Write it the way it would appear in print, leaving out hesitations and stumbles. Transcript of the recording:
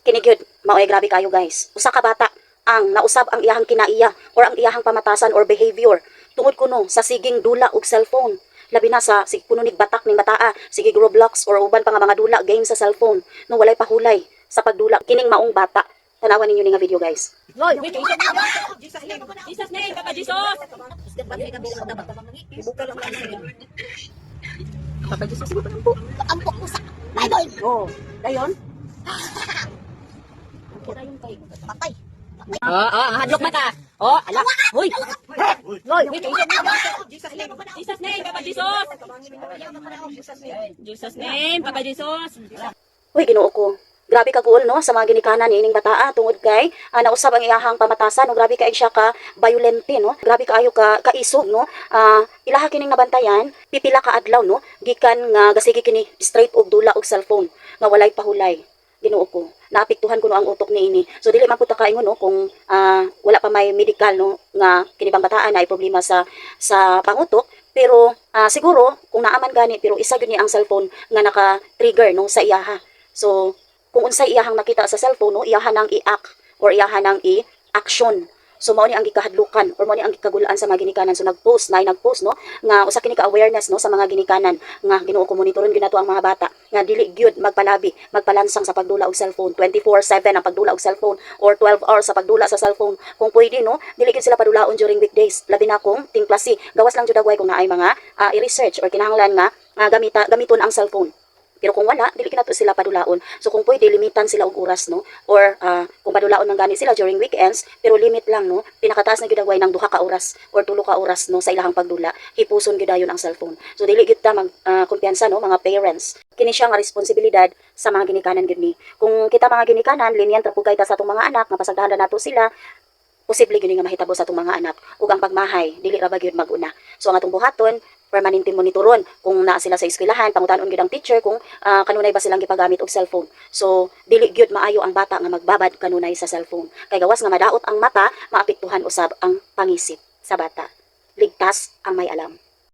Kini gyud maoy grabe kayo guys. Usa ka bata ang nausab ang iyahang kinaiya or ang iyahang pamatasan or behavior tungod kuno sa siging dula og cellphone. Labi na sa sige kuno nig batak ning bataa, sige Roblox or uban pa nga mga dula game sa cellphone no walay pahulay sa pagdula kining maong bata. Tanawan ninyo ni nga video guys. Lord, wait, Jesus name. Jesus name, Papa Jesus. Papa Jesus, sige pa po. Ampok mo sa Bible. Oh, dayon. Patay. Hadlok mata. Oh, ala. Hoy. Lord, wait, Jesus name. Jesus name, Papa Jesus. Jesus name, Papa Jesus. Uy, Ginoo ko. Grabe ka guol no sa mga ginikanan ni ining bataa tungod kay nausab ang iyahang pamatasan no grabe kay siya ka violente no grabe kaayo ka kaisog no ilaha kining nabantayan pipila ka adlaw no gikan nga gasigi kini straight og dula og cellphone nga walay pahulay. Ginoo ko naapektuhan ko no ang utok niini so dili man pud ta kaingon no kung wala pa may medical no nga kini bang bataan ay problema sa pangutok pero siguro kung naaman gani pero isa gyud ni ang cellphone nga naka-trigger no sa iyaha. So kung unsay iyahang nakita sa cellphone no iyahan nang i-act or iyahan nang i-action. So mao ni ang gikahadlukan or mao ni ang gikagulaan sa mga ginikanan. So nagpost no nga usa kini ka awareness no sa mga ginikanan nga Ginoo ko monitoron gyud nato ang mga bata nga dili gyud magpalabi magpalansang sa pagdula og cellphone 24/7 ang pagdula og cellphone or 12 hours sa pagdula sa cellphone. Kung pwede no dili gyud sila padulaon during weekdays labi na kung tingklase gawas lang jud dagway kung naay mga i-research or kinahanglan nga gamiton ang cellphone. Pero kung wala, dili kinato sila padulaon. So kung pwede, limitan sila og oras, no? Or kung padulaon man gani sila during weekends, pero limit lang, no? Pinakataas na gyud ng 2 ka oras or 3 ka oras, no? Sa ilahang pagdula. Hipuson gyud dayon ang cellphone. So dili gyud ta kumpiyansa, no? Mga parents. Kini siya nga responsibilidad sa mga ginikanan gyud ni. Kung kita mga ginikanan, linyan ra pugay ta sa atong mga anak, nga pasagdahan nato sila, posible gyud nga mahitabo sa atong mga anak ug ang pagmahay dili ra ba gyud maguna. So ang atong buhaton permanente monitoron kung naa sila sa eskwelahan pangutanon gyud ang teacher kung kanunay ba silang gipagamit og cellphone. So dili gyud maayo ang bata nga magbabad kanunay sa cellphone kay gawas nga madaot ang mata maapektuhan usab ang pangisip sa bata. Ligtas ang may alam.